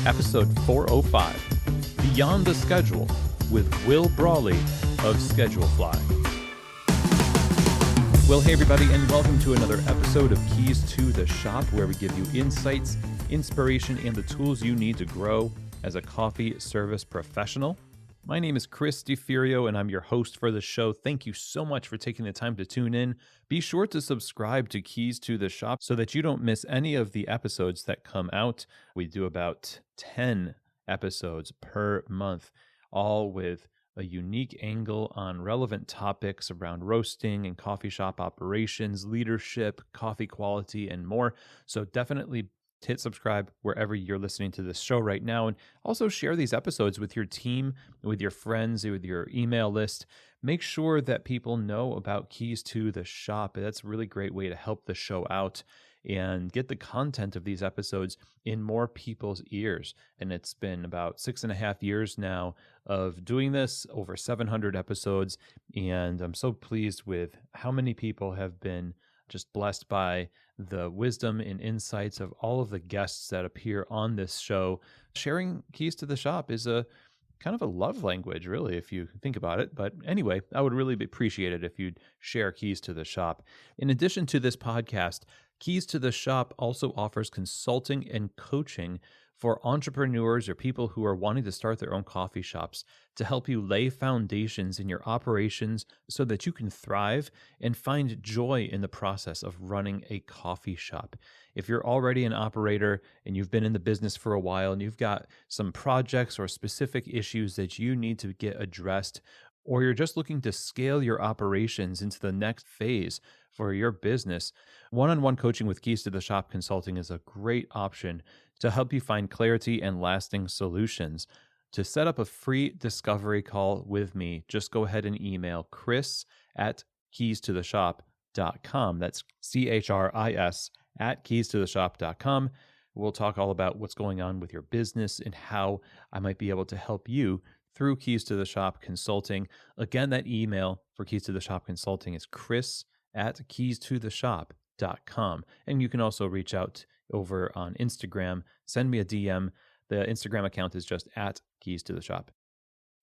episode 405, Beyond the Schedule with Wil Brawley of Schedulefly. Well, hey everybody, and welcome to another episode of Keys to the Shop, where we give you insights, inspiration, and the tools you need to grow as a coffee service professional. My name is Chris DeFirio, and I'm your host for the show. Thank you so much for taking the time to tune in. Be sure to subscribe to Keys to the Shop so that you don't miss any of the episodes that come out. We do about 10 episodes per month, all with a unique angle on relevant topics around roasting and coffee shop operations, leadership, coffee quality, and more. So definitely hit subscribe wherever you're listening to this show right now, and also share these episodes with your team, with your friends, with your email list. Make sure that people know about Keys to the Shop. That's a really great way to help the show out and get the content of these episodes in more people's ears. And it's been about 6.5 years now of doing this, over 700 episodes, and I'm so pleased with how many people have been just blessed by the wisdom and insights of all of the guests that appear on this show. Sharing Keys to the Shop is a kind of a love language, really, if you think about it. But anyway, I would really appreciate it if you'd share Keys to the Shop. In addition to this podcast, Keys to the Shop also offers consulting and coaching for entrepreneurs or people who are wanting to start their own coffee shops to help you lay foundations in your operations so that you can thrive and find joy in the process of running a coffee shop. If you're already an operator and you've been in the business for a while and you've got some projects or specific issues that you need to get addressed, or you're just looking to scale your operations into the next phase for your business, one-on-one coaching with Keys to the Shop Consulting is a great option to help you find clarity and lasting solutions. To set up a free discovery call with me, just go ahead and email chris@keystotheshop.com. That's CHRIS @keystotheshop.com. We'll talk all about what's going on with your business and how I might be able to help you through Keys to the Shop Consulting. Again, that email for Keys to the Shop Consulting is chris@keystotheshop.com. And you can also reach out over on Instagram. Send me a DM. The Instagram account is just @KeysToTheShop.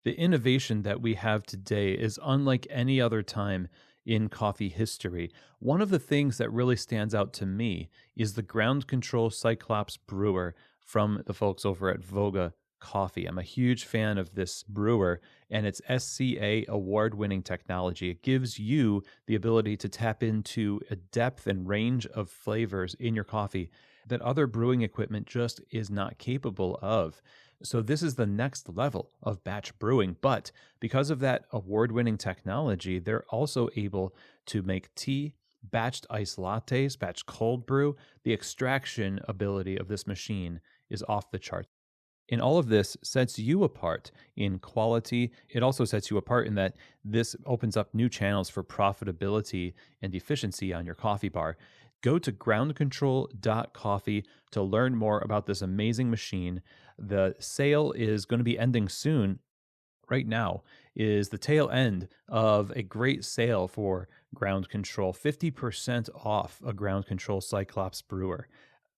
The innovation that we have today is unlike any other time in coffee history. One of the things that really stands out to me is the ground control Cyclops brewer from the folks over at Voga Coffee. I'm a huge fan of this brewer and its SCA award-winning technology. It gives you the ability to tap into a depth and range of flavors in your coffee that other brewing equipment just is not capable of. So this is the next level of batch brewing, but because of that award-winning technology, they're also able to make tea, batched iced lattes, batch cold brew. The extraction ability of this machine is off the charts. And all of this sets you apart in quality. It also sets you apart in that this opens up new channels for profitability and efficiency on your coffee bar. Go to groundcontrol.coffee to learn more about this amazing machine. The sale is going to be ending soon. Right now is the tail end of a great sale for Ground Control, 50% off a Ground Control Cyclops brewer.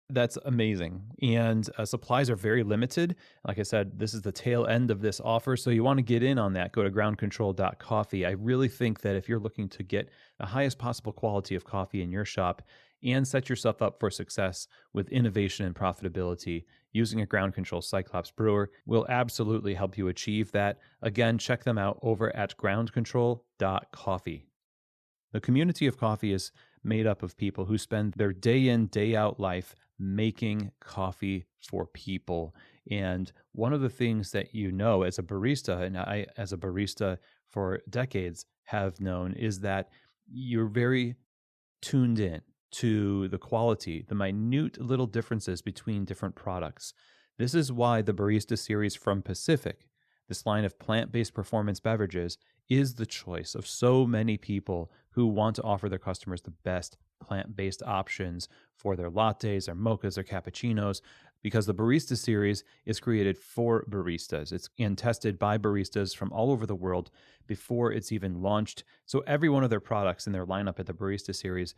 That's amazing. And supplies are very limited. Like I said, this is the tail end of this offer. So you want to get in on that. Go to groundcontrol.coffee. I really think that if you're looking to get the highest possible quality of coffee in your shop and set yourself up for success with innovation and profitability, using a Ground Control Cyclops brewer will absolutely help you achieve that. Again, check them out over at groundcontrol.coffee. The community of coffee is made up of people who spend their day in, day out life making coffee for people. And one of the things that you know as a barista, and I as a barista for decades have known, is that you're very tuned in to the quality, the minute little differences between different products. This is why the Barista series from Pacific, this line of plant-based performance beverages, is the choice of so many people who want to offer their customers the best plant-based options for their lattes, their mochas, their cappuccinos, because the Barista series is created for baristas. It's and tested by baristas from all over the world before it's even launched. So every one of their products in their lineup at the Barista series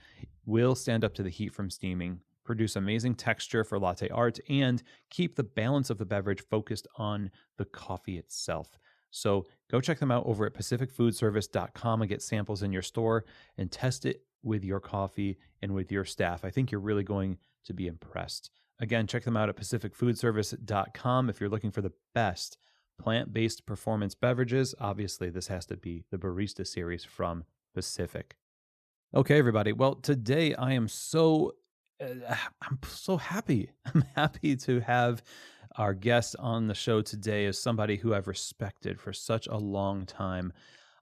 will stand up to the heat from steaming produce amazing texture for latte art, and keep the balance of the beverage focused on the coffee itself. So go check them out over at pacificfoodservice.com and get samples in your store and test it with your coffee and with your staff. I think you're really going to be impressed. Again, check them out at pacificfoodservice.com if you're looking for the best plant-based performance beverages. Obviously, this has to be the Barista series from Pacific. Okay, everybody. Well, today I'm so happy. I'm happy to have our guest on the show today as somebody who I've respected for such a long time.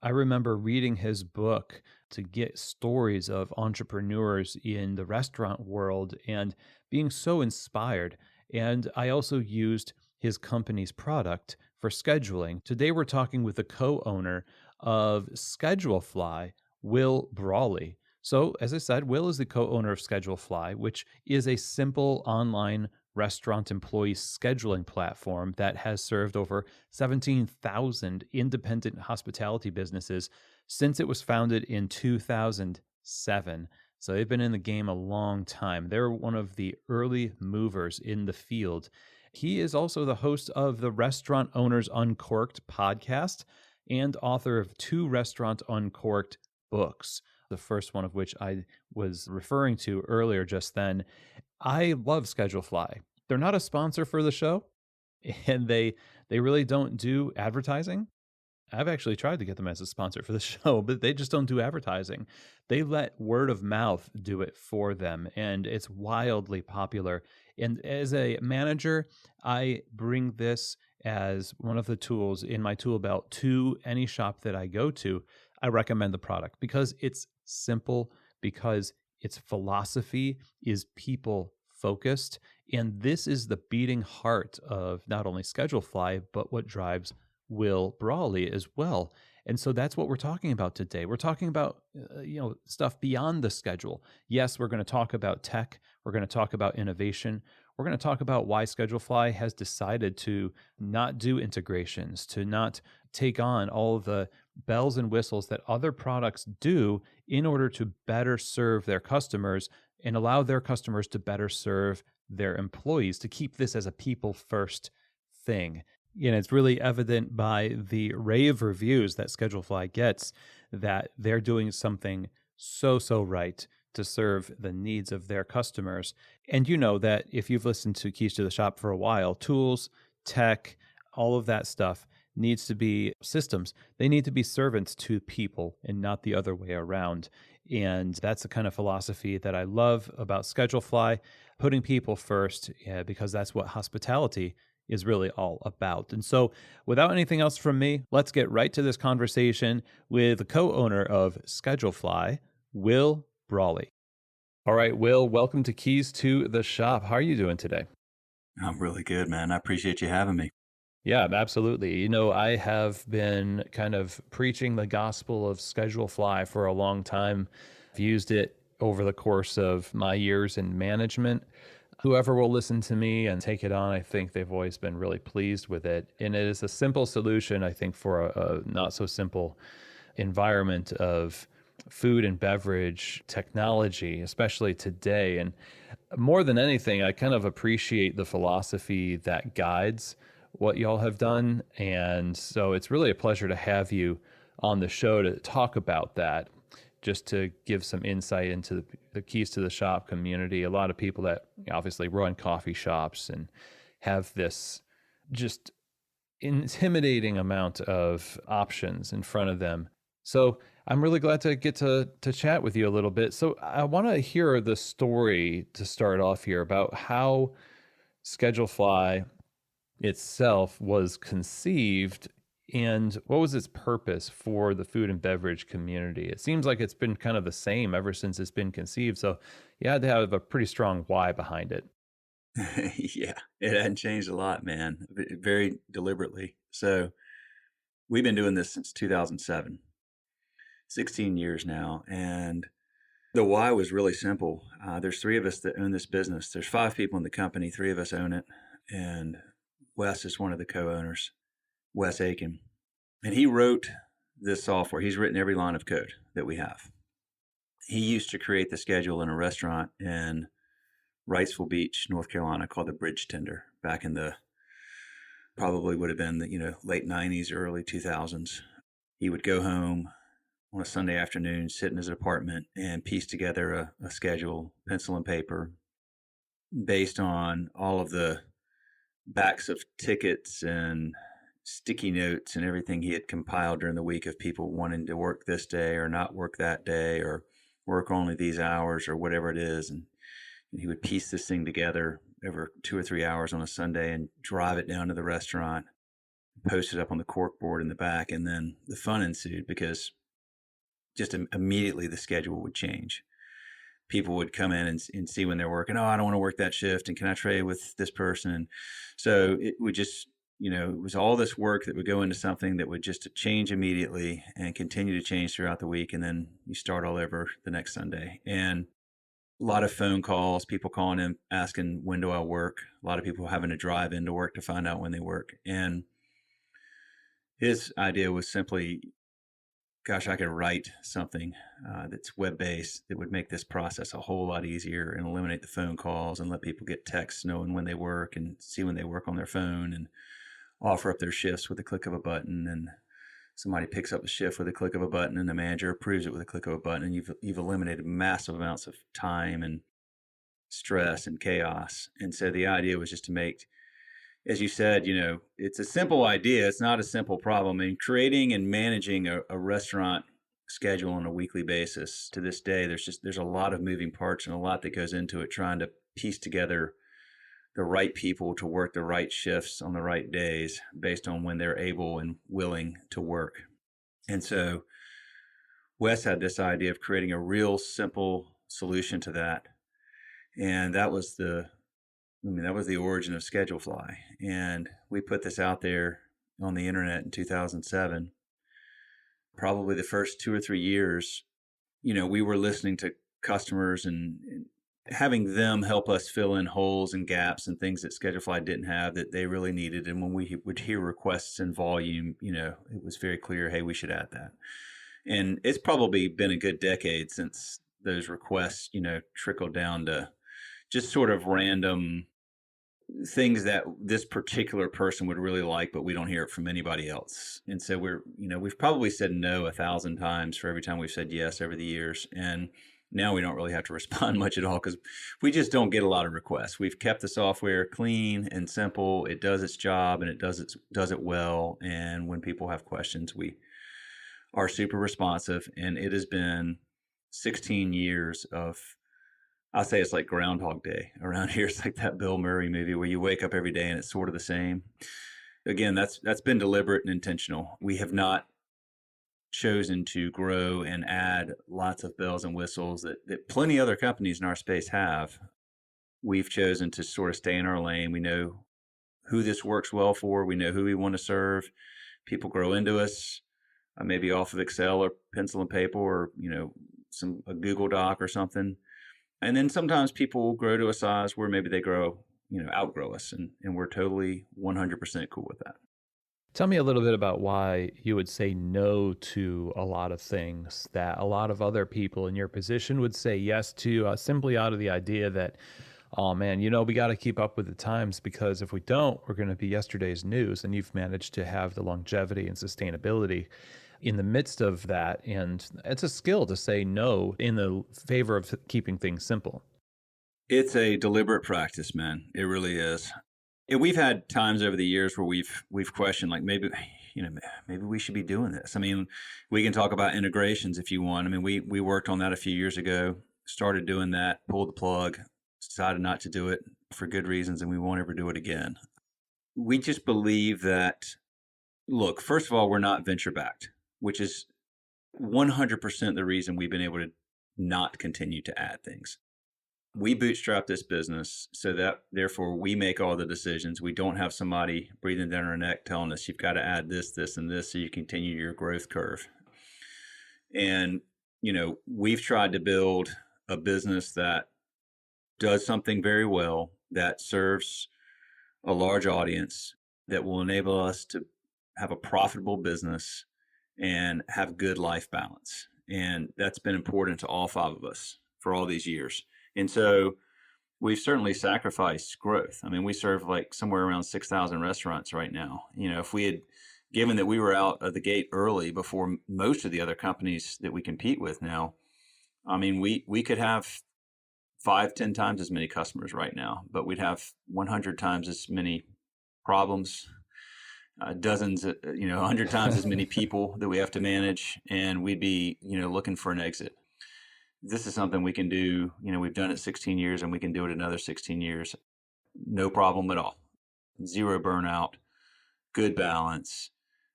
I remember reading his book to get stories of entrepreneurs in the restaurant world and being so inspired. And I also used his company's product for scheduling. Today, we're talking with the co-owner of Schedulefly, Wil Brawley. So, as I said, Wil is the co-owner of Schedulefly, which is a simple online restaurant employee scheduling platform that has served over 17,000 independent hospitality businesses since it was founded in 2007. So they've been in the game a long time. They're one of the early movers in the field. He is also the host of the Restaurant Owners Uncorked podcast and author of 2 Restaurant Uncorked books, the first one of which I was referring to earlier just then. I love Schedulefly. They're not a sponsor for the show, and they really don't do advertising. I've actually tried to get them as a sponsor for the show, but they just don't do advertising. They let word of mouth do it for them, and it's wildly popular. And as a manager, I bring this as one of the tools in my tool belt to any shop that I go to. I recommend the product because it's simple, because its philosophy is people focused. And this is the beating heart of not only Schedulefly, but what drives Wil Brawley as well. And so that's what we're talking about today. We're talking about stuff beyond the schedule. Yes, we're going to talk about tech. We're going to talk about innovation. We're going to talk about why Schedulefly has decided to not do integrations, to not take on all the bells and whistles that other products do in order to better serve their customers and allow their customers to better serve their employees, to keep this as a people first thing. It's really evident by the rave reviews that Schedulefly gets that they're doing something so right to serve the needs of their customers. And you know that if you've listened to Keys to the Shop for a while, tools, tech, all of that stuff needs to be systems. They need to be servants to people and not the other way around. And that's the kind of philosophy that I love about Schedulefly, putting people first, because that's what hospitality is really all about. And so without anything else from me, let's get right to this conversation with the co-owner of Schedulefly, Wil Brawley. All right, Wil, welcome to Keys to the Shop. How are you doing today? I'm really good, man. I appreciate you having me. Yeah, absolutely. I have been kind of preaching the gospel of Schedulefly for a long time. I've used it over the course of my years in management. Whoever will listen to me and take it on, I think they've always been really pleased with it. And it is a simple solution, I think, for a not so simple environment of food and beverage technology, especially today. And more than anything, I kind of appreciate the philosophy that guides what y'all have done. And so it's really a pleasure to have you on the show to talk about that, just to give some insight into the Keys to the Shop community. A lot of people that obviously run coffee shops and have this just intimidating amount of options in front of them. So I'm really glad to get to chat with you a little bit. So I want to hear the story to start off here about how Schedulefly itself was conceived and what was its purpose for the food and beverage community. It seems like it's been kind of the same ever since it's been conceived. So you had to have a pretty strong why behind it. Yeah, it hadn't changed a lot, man. Very deliberately. So we've been doing this since 2007, 16 years now. And the why was really simple. There's 3 of us that own this business. There's 5 people in the company. 3 of us own it. And Wes is one of the co-owners, Wes Aiken. And he wrote this software. He's written every line of code that we have. He used to create the schedule in a restaurant in Wrightsville Beach, North Carolina, called the Bridge Tender back in the probably would have been the late 90s, early 2000s. He would go home on a Sunday afternoon, sit in his apartment and piece together a schedule, pencil and paper, based on all of the backs of tickets and sticky notes and everything he had compiled during the week of people wanting to work this day or not work that day or work only these hours or whatever it is. And he would piece this thing together over 2 or 3 hours on a Sunday and drive it down to the restaurant, post it up on the cork board in the back. And then the fun ensued because just immediately the schedule would change. People would come in and see when they're working. Oh, I don't want to work that shift. And can I trade with this person? And so it would just, it was all this work that would go into something that would just change immediately and continue to change throughout the week. And then you start all over the next Sunday. And a lot of phone calls, people calling in, asking, when do I work? A lot of people having to drive into work to find out when they work. And his idea was simply, gosh, I could write something that's web-based that would make this process a whole lot easier and eliminate the phone calls and let people get texts knowing when they work and see when they work on their phone and offer up their shifts with a click of a button. And somebody picks up a shift with a click of a button and the manager approves it with a click of a button. And you've eliminated massive amounts of time and stress and chaos. And so the idea was just to make, as you said, it's a simple idea. It's not a simple problem. And creating and managing a restaurant schedule on a weekly basis to this day, there's a lot of moving parts and a lot that goes into it, trying to piece together the right people to work the right shifts on the right days based on when they're able and willing to work. And so Wes had this idea of creating a real simple solution to that. And that was the origin of Schedulefly. And we put this out there on the internet in 2007. Probably the first 2 or 3 years, we were listening to customers and having them help us fill in holes and gaps and things that Schedulefly didn't have that they really needed. And when we would hear requests in volume, it was very clear, hey, we should add that. And it's probably been a good decade since those requests, trickled down to just sort of random things that this particular person would really like, but we don't hear it from anybody else. And so we've probably said no 1,000 times for every time we've said yes over the years. And now we don't really have to respond much at all because we just don't get a lot of requests. We've kept the software clean and simple. It does its job and it does it well. And when people have questions, we are super responsive. And it has been 16 years of, I'll say it's like Groundhog Day around here. It's like that Bill Murray movie where you wake up every day and it's sort of the same. Again, that's been deliberate and intentional. We have not chosen to grow and add lots of bells and whistles that plenty other companies in our space have. We've chosen to sort of stay in our lane. We know who this works well for. We know who we want to serve. People grow into us, maybe off of Excel or pencil and paper or, a Google Doc or something. And then sometimes people will grow to a size where maybe they outgrow us. And we're totally 100% cool with that. Tell me a little bit about why you would say no to a lot of things that a lot of other people in your position would say yes to, simply out of the idea that, oh man, we got to keep up with the times because if we don't, we're going to be yesterday's news. And you've managed to have the longevity and sustainability in the midst of that. And it's a skill to say no in the favor of keeping things simple. It's a deliberate practice, man. It really is. We've had times over the years where we've questioned, like maybe we should be doing this. I mean, we can talk about integrations if you want. I mean, we worked on that a few years ago, started doing that, pulled the plug, decided not to do it for good reasons, and we won't ever do it again. We just believe that, look, first of all, we're not venture backed, which is 100% the reason we've been able to not continue to add things. We bootstrap this business so that therefore we make all the decisions. We don't have somebody breathing down our neck telling us you've got to add this, this, and this so you continue your growth curve. And, we've tried to build a business that does something very well, that serves a large audience, that will enable us to have a profitable business and have good life balance. And that's been important to all 5 of us for all these years. And so We've certainly sacrificed growth. I mean, we serve like somewhere around 6,000 restaurants right now. If we had given that we were out of the gate early before most of the other companies that we compete with now, I mean, we could have 5, 10 times as many customers right now, but we'd have 100 times as many problems, dozens, 100 times as many people that we have to manage, and we'd be, looking for an exit. This is something we can do. We've done it 16 years and we can do it another 16 years. No problem at all. Zero burnout, good balance,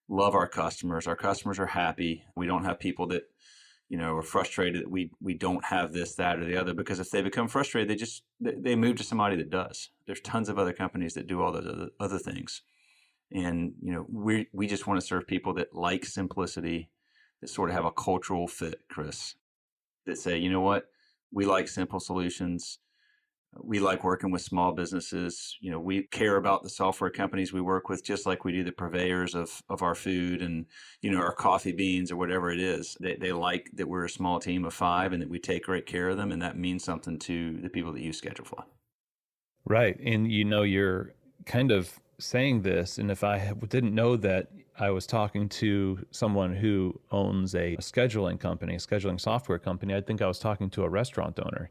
love our customers. Our customers are happy. We don't have people that, are frustrated that we don't have this, that, or the other, because if they become frustrated, they move to somebody that does. There's tons of other companies that do all those other things. And, we just want to serve people that like simplicity, that sort of have a cultural fit, Chris, that say, you know what, we like simple solutions. We like working with small businesses. We care about the software companies we work with, just like we do the purveyors of our food and, our coffee beans or whatever it is. They like that we're a small team of 5 and that we take great care of them. And that means something to the people that use Schedulefly. Right. And you're kind of saying this. And if I didn't know that I was talking to someone who owns a scheduling company, a scheduling software company, I'd think I was talking to a restaurant owner.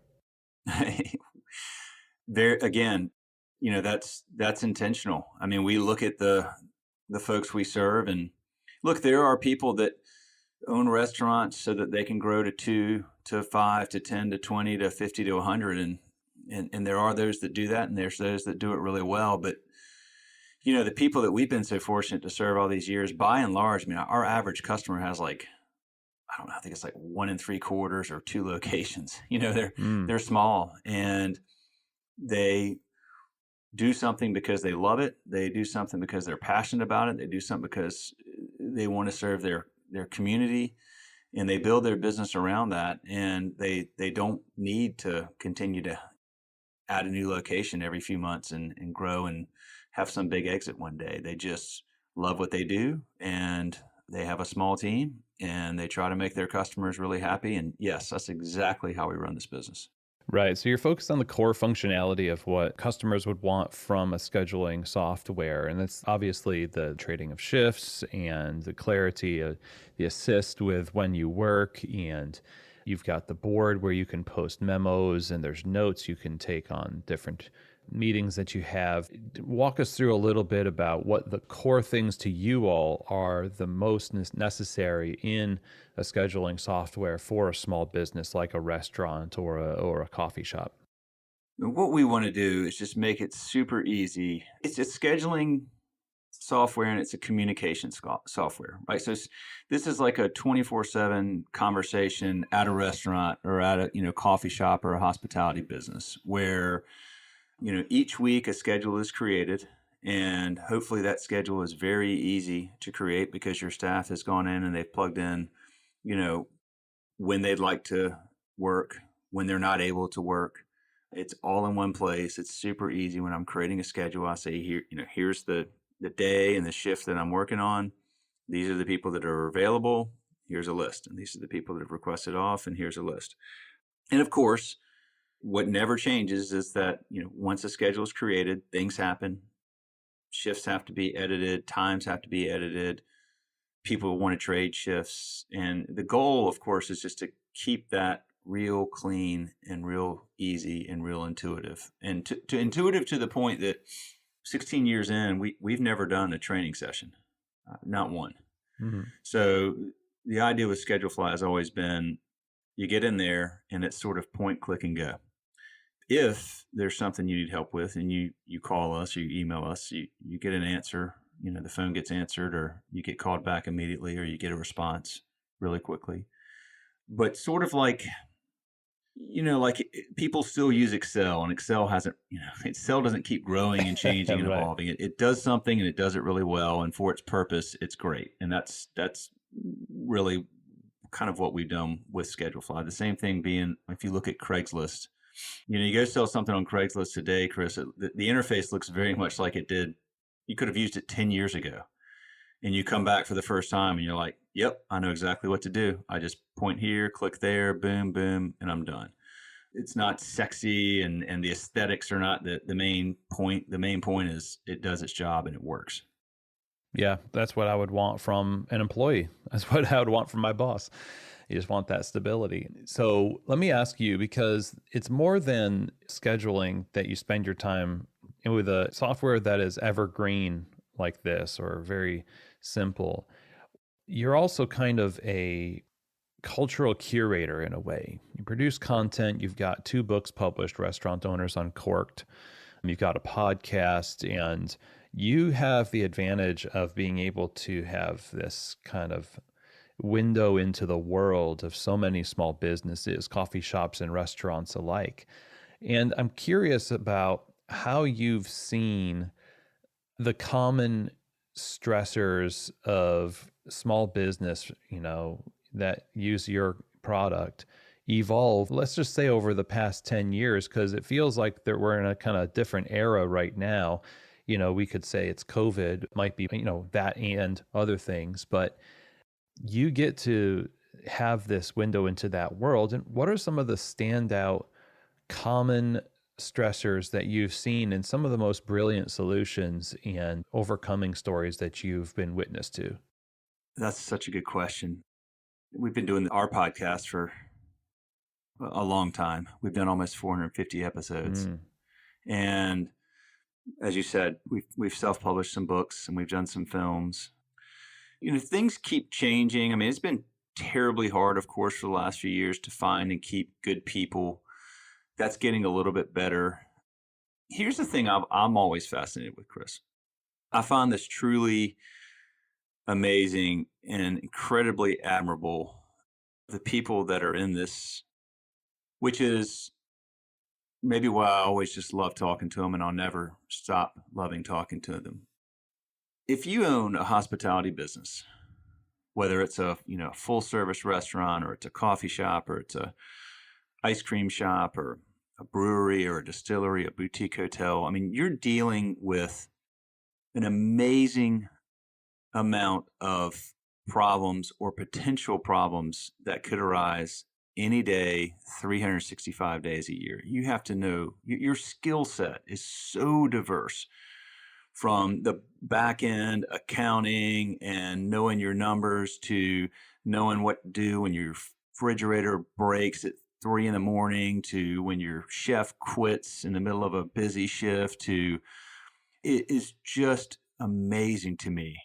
There again, that's intentional. I mean, we look at the folks we serve, and look, there are people that own restaurants so that they can grow to 2 to 5 to 10 to 20 to 50 to 100, and there are those that do that, and there's those that do it really well. But the people that we've been so fortunate to serve all these years, by and large, I mean, our average customer has like, I don't know, I think it's like 1 3/4 or 2 locations. They're small, and they do something because they love it. They do something because they're passionate about it. They do something because they want to serve their community, and they build their business around that. And they don't need to continue to add a new location every few months and grow and have some big exit one day. They just love what they do, and they have a small team, and they try to make their customers really happy. And yes, that's exactly how we run this business. Right. So you're focused on the core functionality of what customers would want from a scheduling software. And that's obviously the trading of shifts and the clarity, the assist with when you work. And you've got the board where you can post memos and there's notes you can take on different meetings that you have. Walk us through a little bit about what the core things to you all are the most necessary in a scheduling software for a small business like a restaurant or a coffee shop. What we want to do is just make it super easy. It's a scheduling software and it's a communication software, right? So this is like a 24/7 conversation at a restaurant or at a coffee shop or a hospitality business where each week a schedule is created, and hopefully that schedule is very easy to create because your staff has gone in and they've plugged in, when they'd like to work, when they're not able to work. It's all in one place. It's super easy. When I'm creating a schedule, I say here, here's the day and the shift that I'm working on. These are the people that are available. Here's a list. And these are the people that have requested off, and here's a list. And of course, what never changes is that, once a schedule is created, things happen. Shifts have to be edited. Times have to be edited. People want to trade shifts. And the goal, of course, is just to keep that real clean and real easy and real intuitive. And to intuitive to the point that 16 years in, we've never done a training session, not one. Mm-hmm. So the idea with Schedulefly has always been, you get in there and it's sort of point, click, and go. If there's something you need help with and you call us or you email us, you get an answer, the phone gets answered, or you get called back immediately, or you get a response really quickly. But sort of like people still use Excel, and Excel hasn't, Excel doesn't keep growing and changing and Right. evolving. It does something and it does it really well. And for its purpose, it's great. And that's really kind of what we've done with Schedulefly. The same thing being, if you look at Craigslist, you go sell something on Craigslist today, Chris, the interface looks very much like it did. You could have used it 10 years ago, and you come back for the first time and you're like, yep, I know exactly what to do. I just point here, click there, boom, boom, and I'm done. It's not sexy, and the aesthetics are not the main point. The main point is it does its job and it works. Yeah, that's what I would want from an employee. That's what I would want from my boss. You just want that stability. So let me ask you, because it's more than scheduling that you spend your time with a software that is evergreen like this or very simple. You're also kind of a cultural curator in a way. You produce content. You've got 2 books published, Restaurant Owners Uncorked. You've got a podcast, and you have the advantage of being able to have this kind of window into the world of so many small businesses, coffee shops, and restaurants alike. And I'm curious about how you've seen the common stressors of small business, that use your product evolve, let's just say over the past 10 years, because it feels like that we're in a kind of different era right now. We could say it's COVID, might be, that and other things, but you get to have this window into that world. And what are some of the standout common stressors that you've seen and some of the most brilliant solutions and overcoming stories that you've been witness to? That's such a good question. We've been doing our podcast for a long time. We've done almost 450 episodes. And as you said, we've self-published some books and we've done some films. Things keep changing. I mean, it's been terribly hard, of course, for the last few years to find and keep good people. That's getting a little bit better. Here's the thing I'm always fascinated with, Chris. I find this truly amazing and incredibly admirable, the people that are in this, which is maybe why I always just love talking to them, and I'll never stop loving talking to them. If you own a hospitality business, whether it's a full service restaurant or it's a coffee shop or it's a ice cream shop or a brewery or a distillery, a boutique hotel, I mean, you're dealing with an amazing amount of problems or potential problems that could arise any day, 365 days a year. You have to know your skill set is so diverse, from the back end accounting and knowing your numbers to knowing what to do when your refrigerator breaks at 3 a.m. to when your chef quits in the middle of a busy shift. It is just amazing to me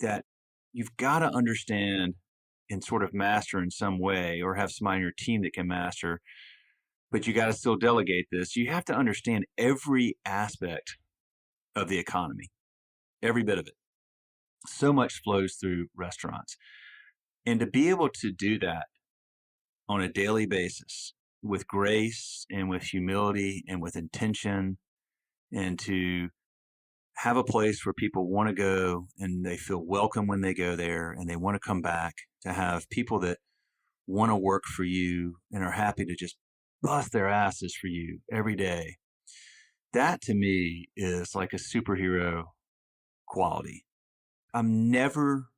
that you've got to understand and sort of master in some way, or have somebody on your team that can master, but you got to still delegate this. You have to understand every aspect of the economy, every bit of it. So much flows through restaurants. And to be able to do that on a daily basis with grace and with humility and with intention, and to have a place where people want to go and they feel welcome when they go there and they want to come back, to have people that want to work for you and are happy to just bust their asses for you every day. That to me is like a superhero quality. I'm never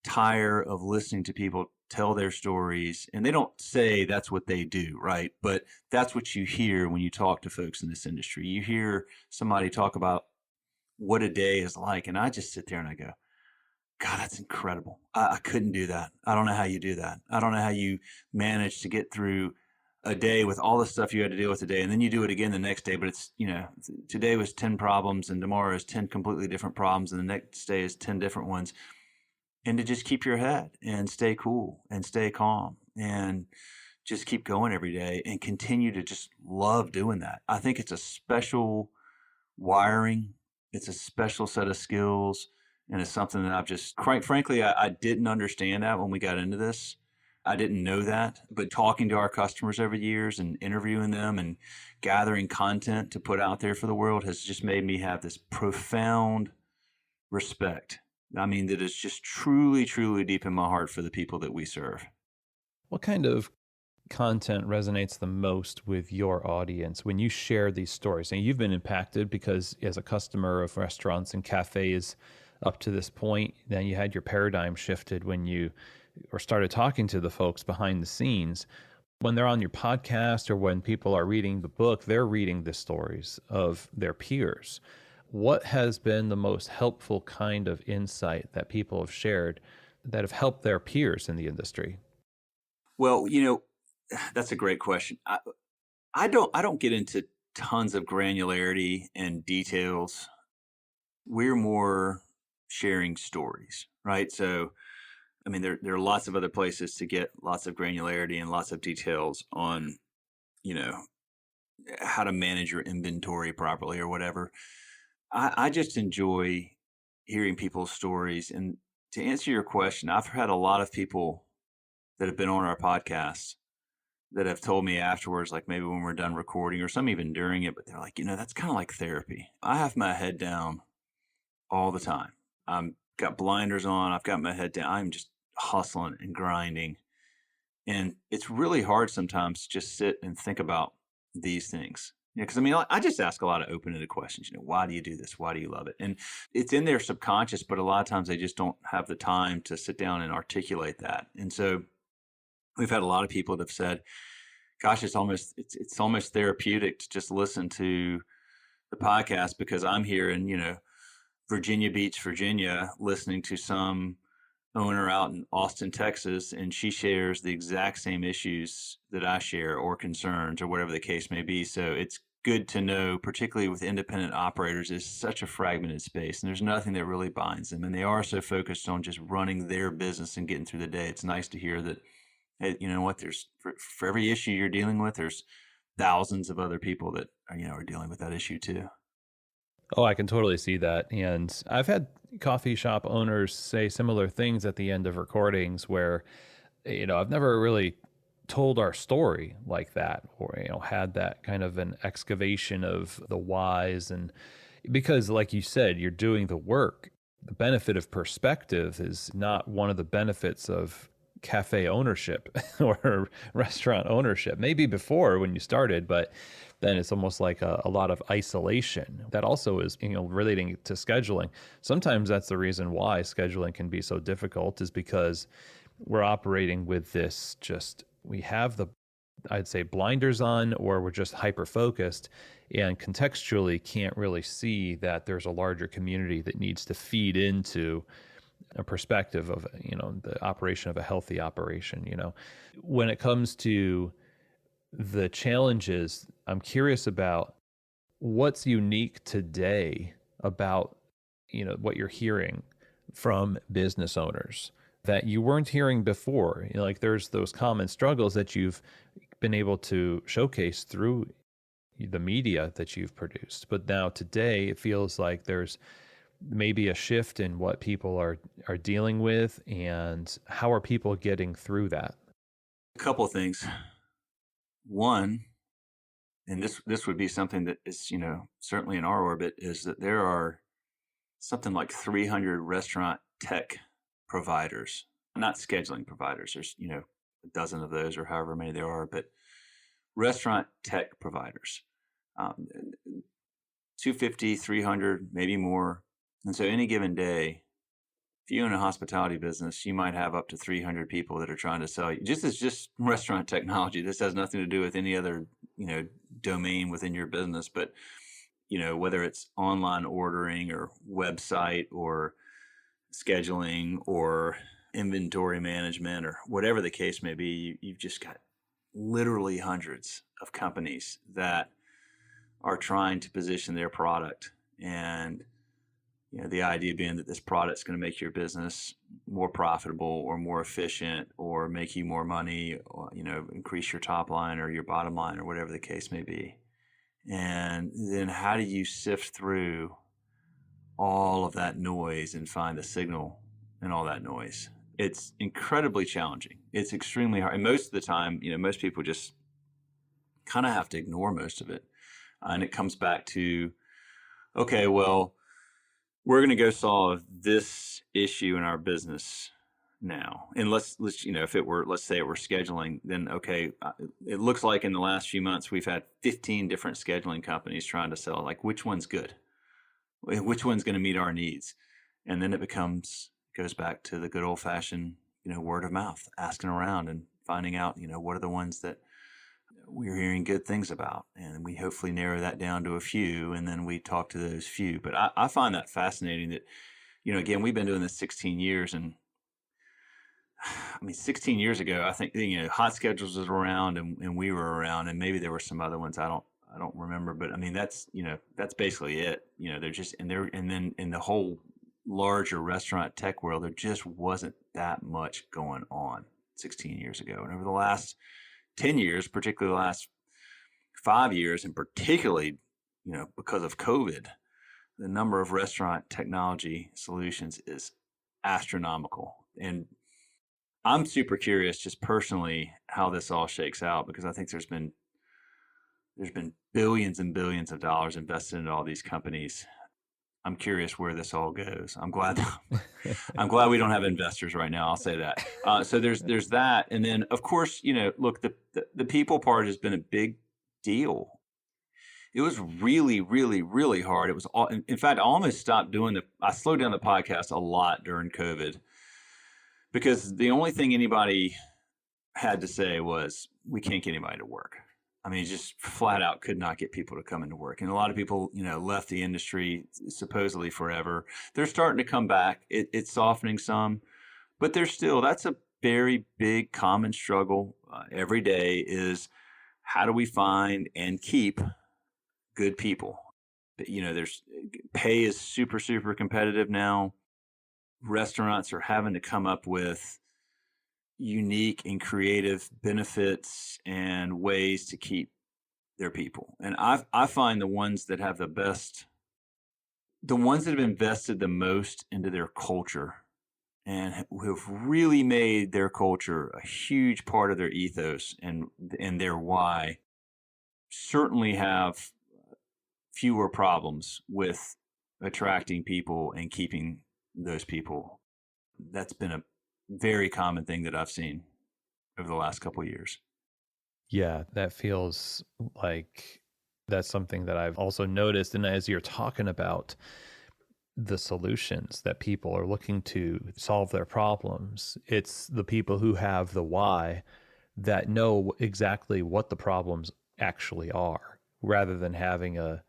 tired of listening to people tell their stories, and they don't say that's what they do, right? But that's what you hear when you talk to folks in this industry. You hear somebody talk about what a day is like, and I just sit there and I go, God, that's incredible. I couldn't do that. I don't know how you do that. I don't know how you manage to get through a day with all the stuff you had to deal with today, and then you do it again the next day. But it's, today was 10 problems and tomorrow is 10 completely different problems, and the next day is 10 different ones. And to just keep your head and stay cool and stay calm and just keep going every day and continue to just love doing that. I think it's a special wiring. It's a special set of skills. And it's something that I've just, quite frankly, I didn't understand that when we got into this. I didn't know that, but talking to our customers over the years and interviewing them and gathering content to put out there for the world has just made me have this profound respect. I mean, that is just truly, truly deep in my heart for the people that we serve. What kind of content resonates the most with your audience when you share these stories? And you've been impacted because as a customer of restaurants and cafes up to this point, then you had your paradigm shifted when you or started talking to the folks behind the scenes. When they're on your podcast or when people are reading the book, they're reading the stories of their peers. What has been the most helpful kind of insight that people have shared that have helped their peers in the industry? Well, that's a great question. I don't get into tons of granularity and details. We're more sharing stories, right? So, I mean, there are lots of other places to get lots of granularity and lots of details on, you know, how to manage your inventory properly or whatever. I just enjoy hearing people's stories. And to answer your question, I've had a lot of people that have been on our podcast that have told me afterwards, like maybe when we're done recording or some even during it, but they're like, that's kind of like therapy. I have my head down all the time. I'm got blinders on. I've got my head down. I'm just hustling and grinding. And it's really hard sometimes to just sit and think about these things. Because I mean, I just ask a lot of open-ended questions. Why do you do this? Why do you love it? And it's in their subconscious, but a lot of times they just don't have the time to sit down and articulate that. And so we've had a lot of people that have said, "Gosh, it's almost therapeutic to just listen to the podcast because I'm here in Virginia Beach, Virginia, listening to some owner out in Austin, Texas, and she shares the exact same issues that I share or concerns or whatever the case may be." So it's good to know, particularly with independent operators, is such a fragmented space and there's nothing that really binds them. And they are so focused on just running their business and getting through the day. It's nice to hear that, hey, you know what, there's for every issue you're dealing with, there's thousands of other people that are dealing with that issue too. Oh, I can totally see that. And I've had coffee shop owners say similar things at the end of recordings where, I've never really told our story like that or, had that kind of an excavation of the whys. And because, like you said, you're doing the work. The benefit of perspective is not one of the benefits of cafe ownership or restaurant ownership. Maybe before when you started, but then it's almost like a lot of isolation. That also is, relating to scheduling. Sometimes that's the reason why scheduling can be so difficult is because we're operating with this we have I'd say blinders on, or we're just hyper focused and contextually can't really see that there's a larger community that needs to feed into a perspective of, the operation of a healthy operation. When it comes to the challenges, I'm curious about what's unique today about, what you're hearing from business owners that you weren't hearing before. Like there's those common struggles that you've been able to showcase through the media that you've produced. But now today it feels like there's maybe a shift in what people are dealing with, and how are people getting through that? A couple of things. One, and this would be something that is certainly in our orbit, is that there are something like 300 restaurant tech providers, not scheduling providers. There's a dozen of those or however many there are, but restaurant tech providers, 250, 300, maybe more. And so any given day, if you own a hospitality business, you might have up to 300 people that are trying to sell you. Just restaurant technology. This has nothing to do with any other, domain within your business. But, whether it's online ordering or website or scheduling or inventory management or whatever the case may be, you've just got literally hundreds of companies that are trying to position their product. And the idea being that this product's going to make your business more profitable or more efficient or make you more money or, increase your top line or your bottom line or whatever the case may be. And then how do you sift through all of that noise and find the signal in all that noise? It's incredibly challenging. It's extremely hard. And most of the time, most people just kind of have to ignore most of it. And it comes back to, okay, well, we're going to go solve this issue in our business now. And let's let's say it were scheduling, then okay, it looks like in the last few months we've had 15 different scheduling companies trying to sell. Like, which one's good? Which one's going to meet our needs? And then goes back to the good old fashioned, word of mouth, asking around and finding out, what are the ones that we're hearing good things about, and we hopefully narrow that down to a few, and then we talk to those few. But I find that fascinating that, again, we've been doing this 16 years, and I mean, 16 years ago, I think, Hot Schedules was around, and we were around, and maybe there were some other ones. I don't remember, but I mean, that's basically it. They're just, and then in the whole larger restaurant tech world, there just wasn't that much going on 16 years ago. And over the last 10 years, particularly the last 5 years, and particularly, because of COVID, the number of restaurant technology solutions is astronomical. And I'm super curious, just personally, how this all shakes out, because I think there's been billions and billions of dollars invested into all these companies. I'm curious where this all goes. I'm glad we don't have investors right now. I'll say that. So there's that, and then of course, look, the people part has been a big deal. It was really, really, really hard. It was in fact, I almost stopped I slowed down the podcast a lot during COVID, because the only thing anybody had to say was, we can't get anybody to work. I mean, just flat out could not get people to come into work. And a lot of people, left the industry supposedly forever. They're starting to come back. It's softening some, but that's a very big common struggle every day, is how do we find and keep good people? There's pay is super, super competitive now. Restaurants are having to come up with unique and creative benefits and ways to keep their people. And I find the ones that have the ones that have invested the most into their culture and who have really made their culture a huge part of their ethos and their why, certainly have fewer problems with attracting people and keeping those people. That's been a very common thing that I've seen over the last couple of years. Yeah, that feels like that's something that I've also noticed. And as you're talking about the solutions that people are looking to solve their problems, it's the people who have the why that know exactly what the problems actually are, rather than having a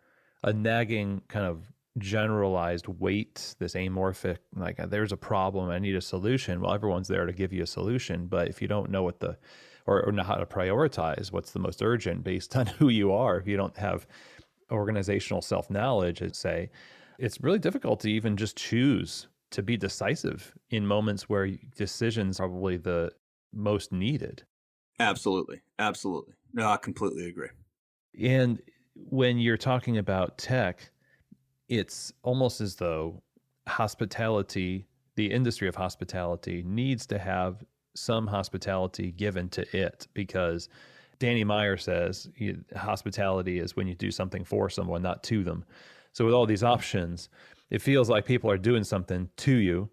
nagging kind of generalized weight, this amorphic, like, there's a problem, I need a solution. Well, everyone's there to give you a solution, but if you don't know what or know how to prioritize what's the most urgent based on who you are, if you don't have organizational self-knowledge, I'd say it's really difficult to even just choose to be decisive in moments where decisions are probably the most needed. Absolutely. No, I completely agree. And when you're talking about tech, it's almost as though hospitality, the industry of hospitality, needs to have some hospitality given to it, because Danny Meyer says hospitality is when you do something for someone, not to them. So with all these options, it feels like people are doing something to you.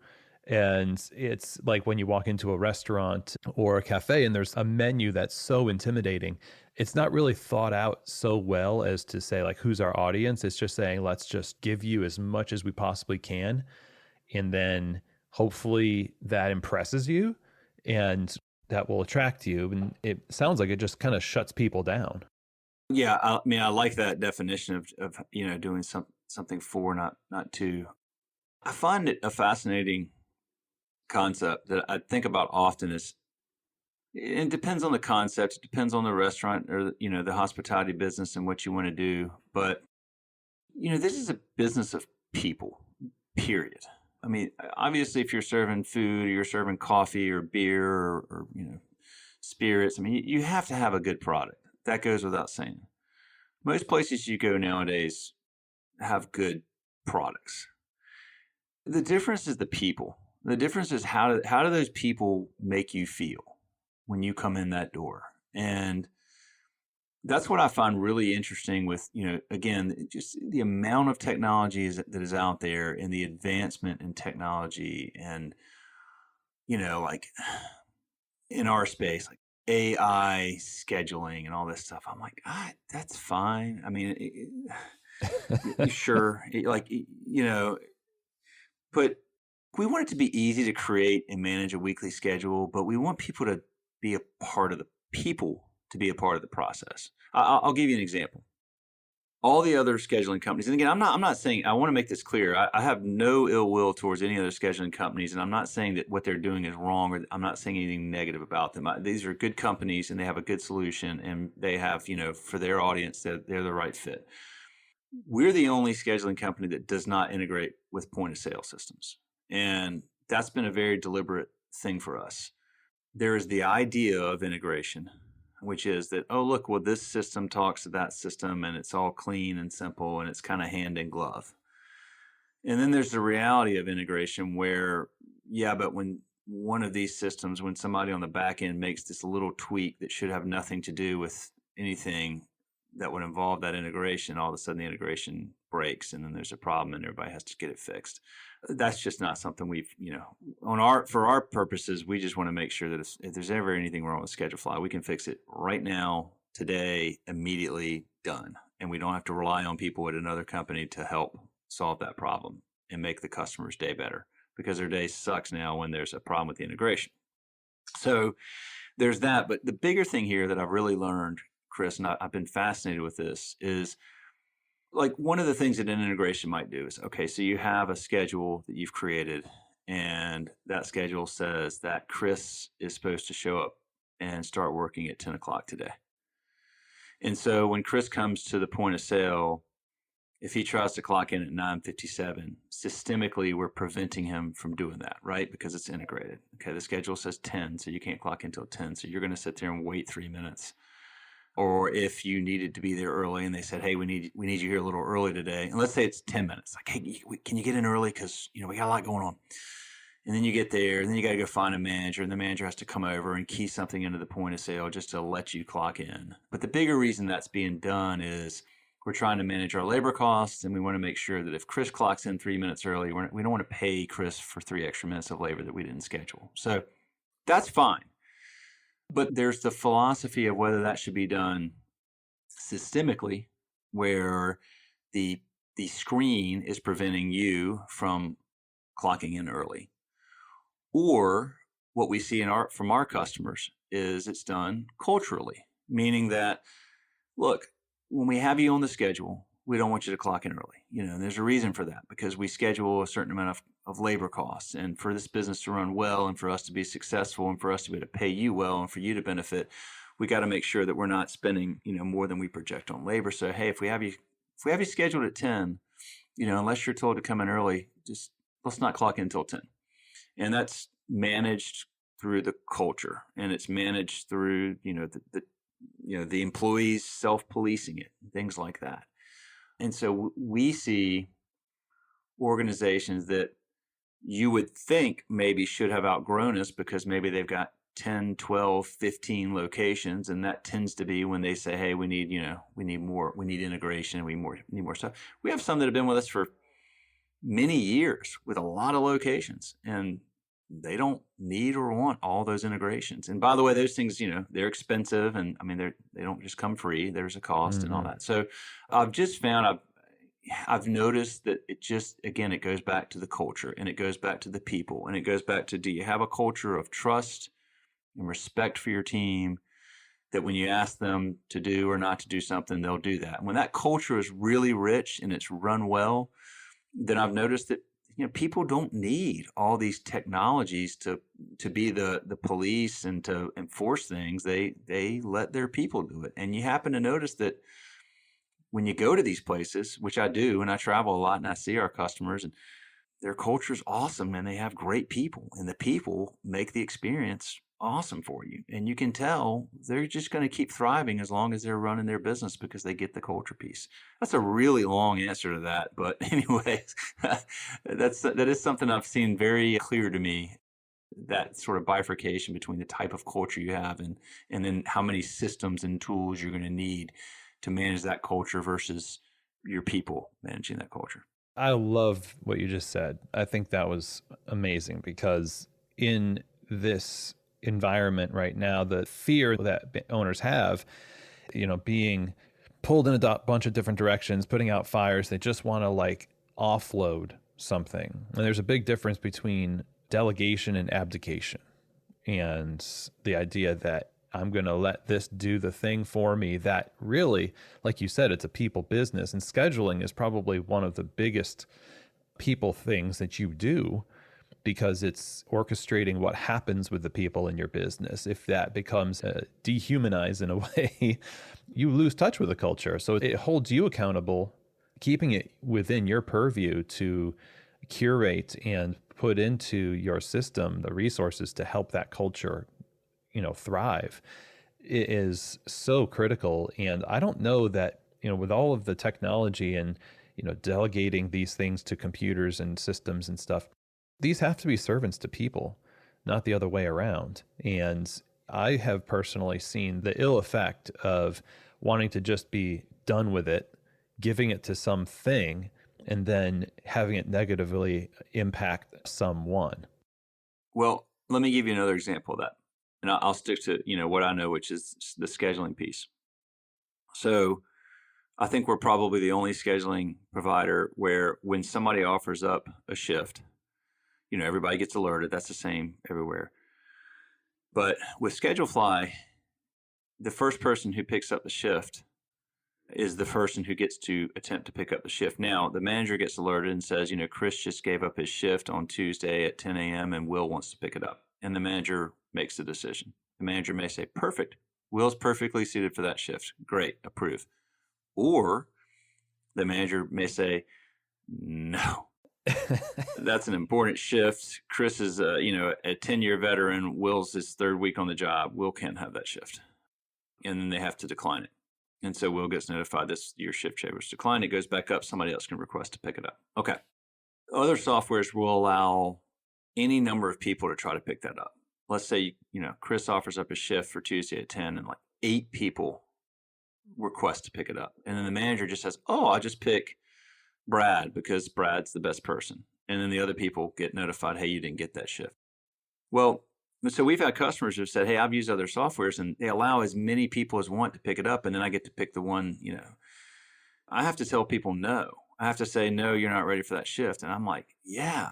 And it's like when you walk into a restaurant or a cafe and there's a menu that's so intimidating, it's not really thought out so well as to say, like, who's our audience. It's just saying, let's just give you as much as we possibly can. And then hopefully that impresses you and that will attract you. And it sounds like it just kind of shuts people down. Yeah. I mean, I like that definition of doing something for, not to. I find it a fascinating concept that I think about often. Is it depends on the concept, it depends on the restaurant or the hospitality business and what you want to do, but this is a business of people, period. I mean, obviously, if you're serving food or you're serving coffee or beer or spirits, I mean, you have to have a good product. That goes without saying. Most places you go nowadays have good products. The difference is the people. The difference is how do those people make you feel when you come in that door? And that's what I find really interesting with, again, just the amount of technology that is out there and the advancement in technology and, like in our space, like AI scheduling and all this stuff. I'm like, that's fine. I mean, sure. But we want it to be easy to create and manage a weekly schedule, but we want people to be a part of the people to be a part of the process. I'll give you an example. All the other scheduling companies, and again, I'm not saying, I want to make this clear. I have no ill will towards any other scheduling companies, and I'm not saying that what they're doing is wrong, or I'm not saying anything negative about them. These are good companies, and they have a good solution, and they have, for their audience, they're the right fit. We're the only scheduling company that does not integrate with point of sale systems. And that's been a very deliberate thing for us. There is the idea of integration, which is that, oh, look, well, this system talks to that system and it's all clean and simple and it's kind of hand in glove. And then there's the reality of integration where, yeah, but when one of these systems, when somebody on the back end makes this little tweak that should have nothing to do with anything that would involve that integration, all of a sudden the integration breaks and then there's a problem and everybody has to get it fixed. That's just not something we've, for our purposes, we just want to make sure that if there's ever anything wrong with Schedulefly, we can fix it right now, today, immediately, done. And we don't have to rely on people at another company to help solve that problem and make the customer's day better, because their day sucks now when there's a problem with the integration. So there's that. But the bigger thing here that I've really learned, Chris, and I've been fascinated with this, is like one of the things that an integration might do is, okay, so you have a schedule that you've created, and that schedule says that Chris is supposed to show up and start working at 10 o'clock today. And so when Chris comes to the point of sale, if he tries to clock in at 9:57, systemically, we're preventing him from doing that, right? Because it's integrated. Okay, the schedule says 10, so you can't clock in until 10. So you're going to sit there and wait 3 minutes. Or if you needed to be there early and they said, hey, we need you here a little early today. And let's say it's 10 minutes. Like, hey, can you get in early? Because, we got a lot going on. And then you get there, and then you got to go find a manager, and the manager has to come over and key something into the point of sale just to let you clock in. But the bigger reason that's being done is we're trying to manage our labor costs, and we want to make sure that if Chris clocks in 3 minutes early, we don't want to pay Chris for 3 extra minutes of labor that we didn't schedule. So that's fine. But there's the philosophy of whether that should be done systemically, where the screen is preventing you from clocking in early. Or what we see from our customers is it's done culturally, meaning that, look, when we have you on the schedule, we don't want you to clock in early. And there's a reason for that, because we schedule a certain amount of labor costs. And for this business to run well, and for us to be successful, and for us to be able to pay you well, and for you to benefit, we got to make sure that we're not spending, more than we project on labor. So, hey, if we have you scheduled at 10, unless you're told to come in early, just let's not clock in until 10. And that's managed through the culture, and it's managed through, the employees self-policing it, things like that. And so we see organizations that you would think maybe should have outgrown us, because maybe they've got 10, 12, 15 locations. And that tends to be when they say, hey, we need more, we need integration, we need more stuff. We have some that have been with us for many years with a lot of locations, and they don't need or want all those integrations. And by the way, those things, they're expensive, and I mean, they don't just come free. There's a cost and all that. So I've just found, I've noticed that it goes back to the culture, and it goes back to the people, and it goes back to, do you have a culture of trust and respect for your team, that when you ask them to do or not to do something, they'll do that. And when that culture is really rich and it's run well, then I've noticed that people don't need all these technologies to be the police and to enforce things. They let their people do it. And you happen to notice that when you go to these places, which I do, and I travel a lot and I see our customers, and their culture is awesome, and they have great people, and the people make the experience awesome for you. And you can tell they're just going to keep thriving as long as they're running their business, because they get the culture piece. That's a really long answer to that. But anyway, that is something I've seen very clear to me, that sort of bifurcation between the type of culture you have and then how many systems and tools you're going to need to manage that culture versus your people managing that culture. I love what you just said. I think that was amazing, because in this environment right now, the fear that owners have, being pulled in a bunch of different directions, putting out fires, they just want to offload something. And there's a big difference between delegation and abdication, and the idea that I'm going to let this do the thing for me that really, like you said, it's a people business. And scheduling is probably one of the biggest people things that you do, because it's orchestrating what happens with the people in your business. If that becomes dehumanized in a way, you lose touch with the culture. So it holds you accountable, keeping it within your purview to curate and put into your system the resources to help that culture, thrive. It is so critical. And I don't know that, with all of the technology and, delegating these things to computers and systems and stuff, these have to be servants to people, not the other way around. And I have personally seen the ill effect of wanting to just be done with it, giving it to something, and then having it negatively impact someone. Well, let me give you another example of that. And I'll stick to, what I know, which is the scheduling piece. So I think we're probably the only scheduling provider where when somebody offers up a shift, everybody gets alerted. That's the same everywhere. But with Schedulefly, the first person who picks up the shift is the person who gets to attempt to pick up the shift. Now, the manager gets alerted and says, Chris just gave up his shift on Tuesday at 10 a.m. and Will wants to pick it up. And the manager makes the decision. The manager may say, perfect. Will's perfectly suited for that shift. Great, approve. Or the manager may say, no, that's an important shift. Chris is, a 10-year veteran. Will's his third week on the job. Will can't have that shift. And then they have to decline it. And so Will gets notified your shift was declined. It goes back up. Somebody else can request to pick it up. Okay. Other softwares will allow any number of people to try to pick that up. Let's say, Chris offers up a shift for Tuesday at 10 and like 8 people request to pick it up. And then the manager just says, oh, I'll just pick Brad because Brad's the best person. And then the other people get notified, hey, you didn't get that shift. Well, so we've had customers who've said, hey, I've used other softwares and they allow as many people as want to pick it up. And then I get to pick the one, I have to tell people no. I have to say, no, you're not ready for that shift. And I'm like, yeah,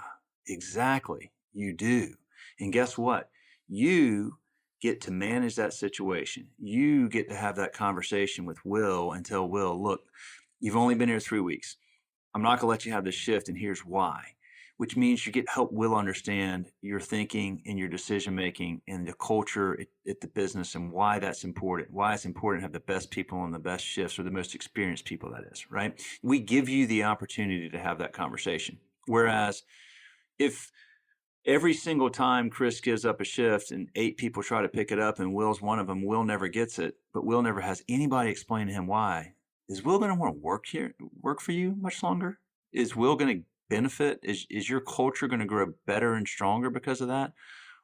exactly. You do. And guess what? You get to manage that situation. You get to have that conversation with Will and tell Will, look, you've only been here 3 weeks. I'm not going to let you have this shift, and here's why. Which means you get to help Will understand your thinking and your decision-making and the culture at the business and why that's important, why it's important to have the best people on the best shifts or the most experienced people, that is, right? We give you the opportunity to have that conversation. Whereas if every single time Chris gives up a shift and 8 people try to pick it up and Will's one of them, Will never gets it, but Will never has anybody explain to him why. Is Will going to want to work for you much longer? Is Will going to benefit? Is your culture going to grow better and stronger because of that?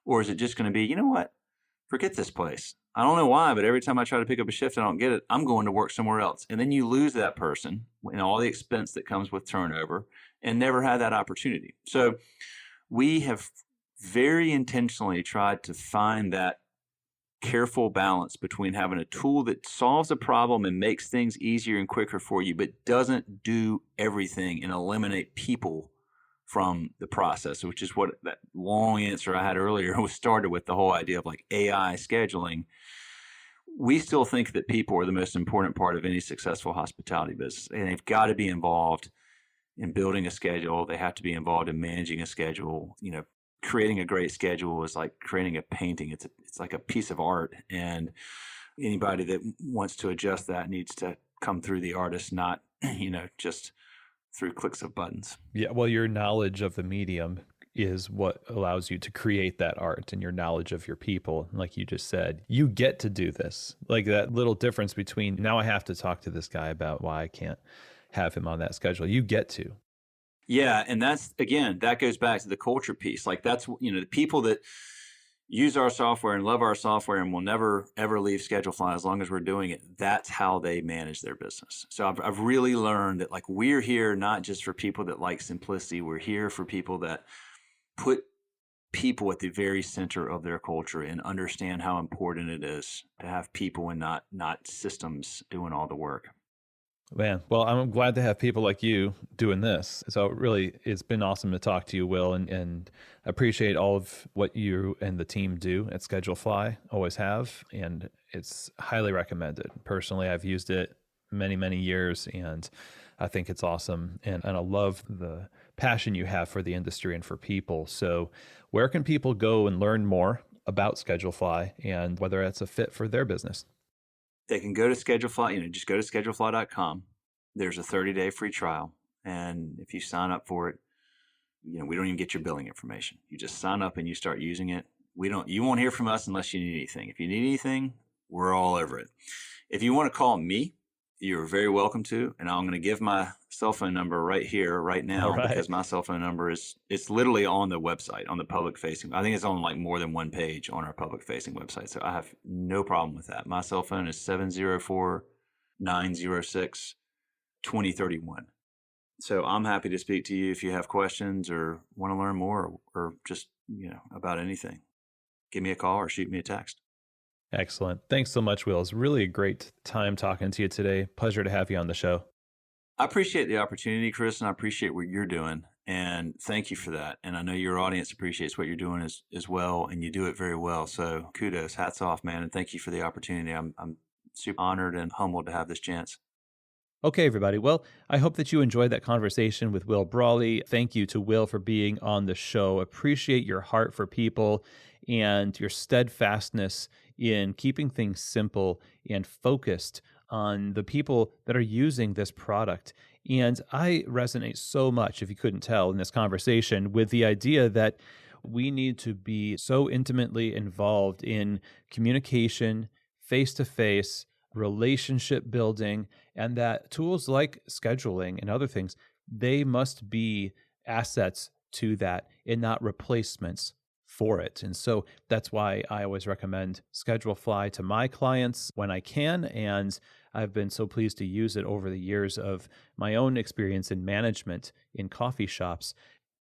Or is it just going to be, you know what? Forget this place. I don't know why, but every time I try to pick up a shift, I don't get it. I'm going to work somewhere else. And then you lose that person and all the expense that comes with turnover and never had that opportunity. So we have very intentionally tried to find that careful balance between having a tool that solves a problem and makes things easier and quicker for you, but doesn't do everything and eliminate people from the process, which is what that long answer I had earlier was started with, the whole idea of like AI scheduling. We still think that people are the most important part of any successful hospitality business, and they've got to be involved in building a schedule. They have to be involved in managing a schedule. Creating a great schedule is like creating a painting. It's like a piece of art, and anybody that wants to adjust that needs to come through the artist, not just through clicks of buttons. Yeah, well, your knowledge of the medium is what allows you to create that art, and your knowledge of your people. Like you just said, you get to do this. Like that little difference between now I have to talk to this guy about why I can't have him on that schedule. You get to. Yeah. And that goes back to the culture piece. Like that's, the people that use our software and love our software and will never, ever leave Schedulefly as long as we're doing it. That's how they manage their business. So I've really learned that like we're here not just for people that like simplicity. We're here for people that put people at the very center of their culture and understand how important it is to have people and not systems doing all the work. Man, well, I'm glad to have people like you doing this. So really, it's been awesome to talk to you, Will, and appreciate all of what you and the team do at Schedulefly, always have, and it's highly recommended. Personally, I've used it many, many years, and I think it's awesome. And I love the passion you have for the industry and for people. So where can people go and learn more about Schedulefly and whether it's a fit for their business? They can go to Schedulefly, just go to schedulefly.com. There's a 30-day free trial. And if you sign up for it, we don't even get your billing information. You just sign up and you start using it. You won't hear from us unless you need anything. If you need anything, we're all over it. If you want to call me, you're very welcome to. And I'm going to give my cell phone number right here, right now, because my cell phone number it's literally on the website, on the public facing. I think it's on like more than one page on our public facing website. So I have no problem with that. My cell phone is 704-906-2031. So I'm happy to speak to you if you have questions or want to learn more or just, about anything. Give me a call or shoot me a text. Excellent. Thanks so much, Will. It's really a great time talking to you today. Pleasure to have you on the show. I appreciate the opportunity, Chris, and I appreciate what you're doing. And thank you for that. And I know your audience appreciates what you're doing as well, and you do it very well. So kudos, hats off, man. And thank you for the opportunity. I'm super honored and humbled to have this chance. Okay, everybody. Well, I hope that you enjoyed that conversation with Wil Brawley. Thank you to Will for being on the show. Appreciate your heart for people and your steadfastness in keeping things simple and focused on the people that are using this product. And I resonate so much, if you couldn't tell in this conversation, with the idea that we need to be so intimately involved in communication, face-to-face, relationship building, and that tools like scheduling and other things, they must be assets to that and not replacements for it. And so that's why I always recommend Schedulefly to my clients when I can. And I've been so pleased to use it over the years of my own experience in management in coffee shops.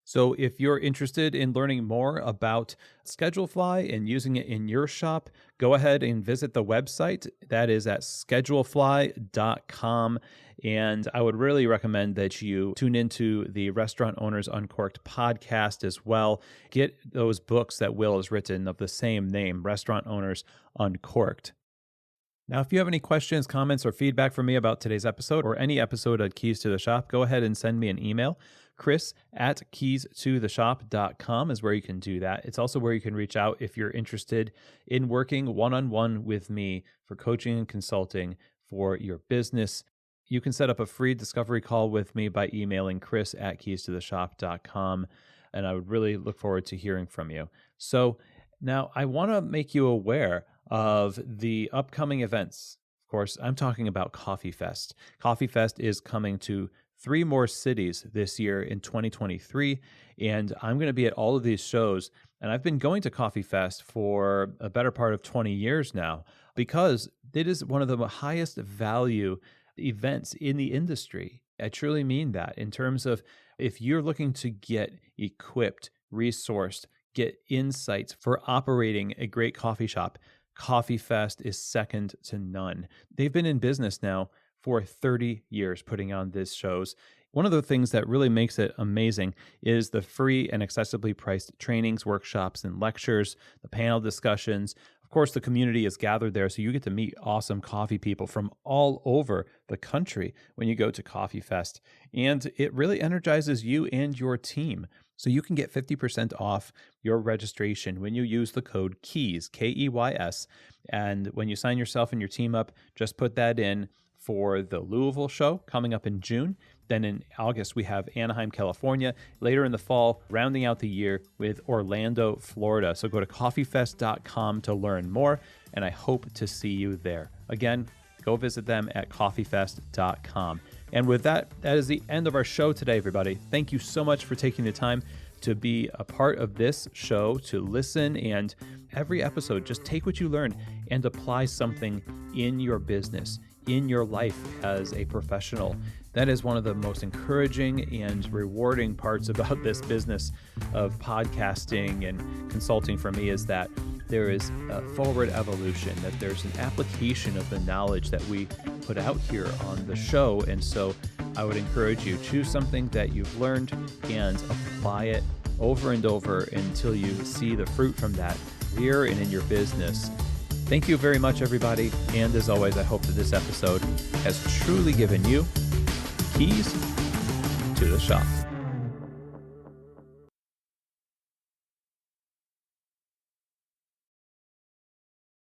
So if you're interested in learning more about Schedulefly and using it in your shop, go ahead and visit the website. That is at schedulefly.com. And I would really recommend that you tune into the Restaurant Owners Uncorked podcast as well. Get those books that Will has written of the same name, Restaurant Owners Uncorked. Now, if you have any questions, comments, or feedback for me about today's episode or any episode of Keys to the Shop, go ahead and send me an email. Chris@keystotheshop.com is where you can do that. It's also where you can reach out if you're interested in working one-on-one with me for coaching and consulting for your business. You can set up a free discovery call with me by emailing chris@keystotheshop.com, and I would really look forward to hearing from you. So now I want to make you aware of the upcoming events. Of course, I'm talking about Coffee Fest. Coffee Fest is coming to 3 more cities this year in 2023, and I'm going to be at all of these shows. And I've been going to Coffee Fest for a better part of 20 years now because it is one of the highest value events in the industry. I truly mean that in terms of if you're looking to get equipped, resourced, get insights for operating a great coffee shop, Coffee Fest is second to none. They've been in business now for 30 years putting on these shows. One of the things that really makes it amazing is the free and accessibly priced trainings, workshops, and lectures, the panel discussions. Of course, the community is gathered there, so you get to meet awesome coffee people from all over the country when you go to Coffee Fest. And it really energizes you and your team. So you can get 50% off your registration when you use the code KEYS, K-E-Y-S. And when you sign yourself and your team up, just put that in for the Louisville show coming up in June. Then in August, we have Anaheim, California. Later in the fall, rounding out the year with Orlando, Florida. So go to coffeefest.com to learn more, and I hope to see you there. Again, go visit them at coffeefest.com. And with that, that is the end of our show today, everybody. Thank you so much for taking the time to be a part of this show, to listen, and every episode, just take what you learn and apply something in your business, in your life as a professional. That is one of the most encouraging and rewarding parts about this business of podcasting and consulting for me is that there is a forward evolution, that there's an application of the knowledge that we put out here on the show. And so I would encourage you, choose something that you've learned and apply it over and over until you see the fruit from that here and in your business. Thank you very much, everybody. And as always, I hope that this episode has truly given you keys to the shop.